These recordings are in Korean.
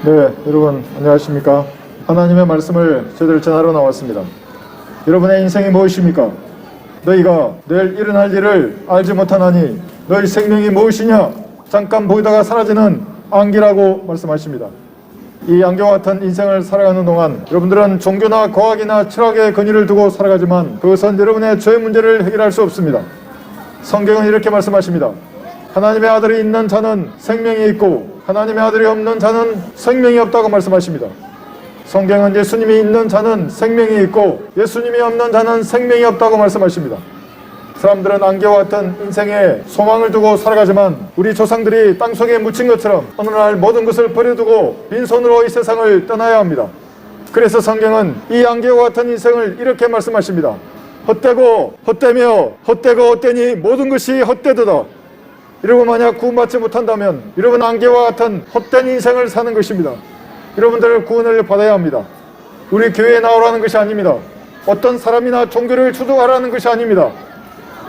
네, 여러분 안녕하십니까? 하나님의 말씀을 저희들 전하러 나왔습니다. 여러분의 인생이 무엇입니까? 너희가 내일 일어날 일을 알지 못하나니 너희 생명이 무엇이냐? 잠깐 보이다가 사라지는 안개라고 말씀하십니다. 이 안개와 같은 인생을 살아가는 동안 여러분들은 종교나 과학이나 철학의 권위를 두고 살아가지만 그것은 여러분의 죄 문제를 해결할 수 없습니다. 성경은 이렇게 말씀하십니다. 하나님의 아들이 있는 자는 생명이 있고 하나님의 아들이 없는 자는 생명이 없다고 말씀하십니다. 성경은 예수님이 있는 자는 생명이 있고 예수님이 없는 자는 생명이 없다고 말씀하십니다. 사람들은 안개와 같은 인생에 소망을 두고 살아가지만 우리 조상들이 땅속에 묻힌 것처럼 어느 날 모든 것을 버려두고 빈손으로 이 세상을 떠나야 합니다. 그래서 성경은 이 안개와 같은 인생을 이렇게 말씀하십니다. 헛되고 헛되며 헛되고 헛되니 모든 것이 헛되도다. 여러분 만약 구원받지 못한다면 여러분 안개와 같은 헛된 인생을 사는 것입니다. 여러분들 구원을 받아야 합니다. 우리 교회에 나오라는 것이 아닙니다. 어떤 사람이나 종교를 추종하라는 것이 아닙니다.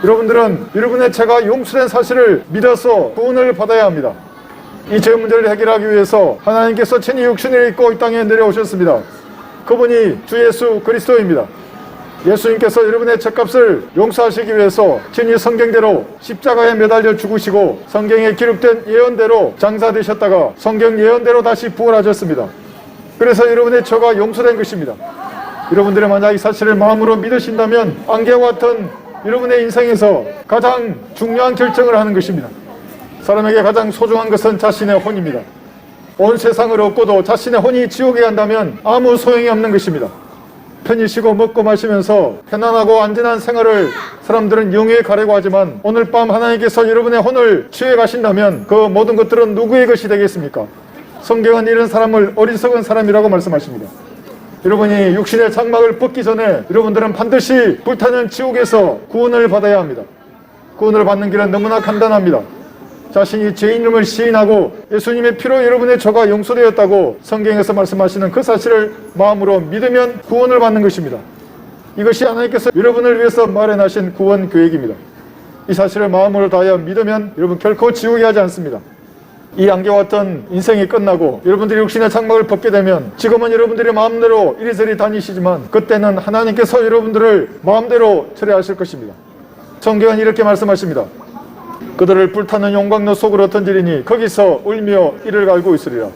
여러분들은 여러분의 죄가 용서된 사실을 믿어서 구원을 받아야 합니다. 이 죄 문제를 해결하기 위해서 하나님께서 친히 육신을 입고 이 땅에 내려오셨습니다. 그분이 주 예수 그리스도입니다. 예수님께서 여러분의 죄값을 용서하시기 위해서 친히 성경대로 십자가에 매달려 죽으시고 성경에 기록된 예언대로 장사되셨다가 성경 예언대로 다시 부활하셨습니다. 그래서 여러분의 죄가 용서된 것입니다. 여러분들이 만약 이 사실을 마음으로 믿으신다면 안개와 같은 여러분의 인생에서 가장 중요한 결정을 하는 것입니다. 사람에게 가장 소중한 것은 자신의 혼입니다. 온 세상을 얻고도 자신의 혼이 지옥에 간다면 아무 소용이 없는 것입니다. 편히 쉬고 먹고 마시면서 편안하고 안전한 생활을 사람들은 영위해 가려고 하지만 오늘 밤 하나님께서 여러분의 혼을 취해 가신다면 그 모든 것들은 누구의 것이 되겠습니까? 성경은 이런 사람을 어리석은 사람이라고 말씀하십니다. 여러분이 육신의 장막을 벗기 전에 여러분들은 반드시 불타는 지옥에서 구원을 받아야 합니다. 구원을 받는 길은 너무나 간단합니다. 자신이 죄인임을 시인하고 예수님의 피로 여러분의 죄가 용서되었다고 성경에서 말씀하시는 그 사실을 마음으로 믿으면 구원을 받는 것입니다. 이것이 하나님께서 여러분을 위해서 마련하신 구원 계획입니다. 이 사실을 마음으로 다하여 믿으면 여러분 결코 지옥에 가지 않습니다. 이 안개와 같은 인생이 끝나고 여러분들이 육신의 장막을 벗게 되면 지금은 여러분들이 마음대로 이리저리 다니시지만 그때는 하나님께서 여러분들을 마음대로 처리하실 것입니다. 성경은 이렇게 말씀하십니다. 그들을 불타는 용광로 속으로 던지리니 거기서 울며 이를 갈고 있으리라.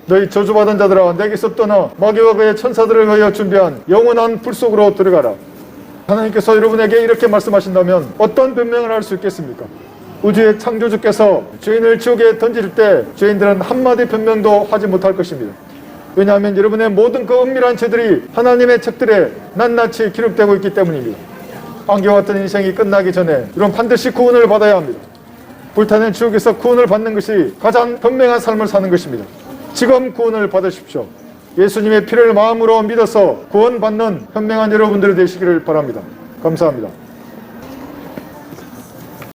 너희 저주받은 자들아 내게서 떠나 마귀와 그의 천사들을 위하여 준비한 영원한 불 속으로 들어가라. 하나님께서 여러분에게 이렇게 말씀하신다면 어떤 변명을 할 수 있겠습니까? 우주의 창조주께서 죄인을 지옥에 던질 때 죄인들은 한마디 변명도 하지 못할 것입니다. 왜냐하면 여러분의 모든 그 은밀한 죄들이 하나님의 책들에 낱낱이 기록되고 있기 때문입니다. 안개와 같은 인생이 끝나기 전에 여러분 반드시 구원을 받아야 합니다. 불타는 지옥에서 구원을 받는 것이 가장 현명한 삶을 사는 것입니다. 지금 구원을 받으십시오. 예수님의 피를 마음으로 믿어서 구원받는 현명한 여러분들이 되시기를 바랍니다. 감사합니다.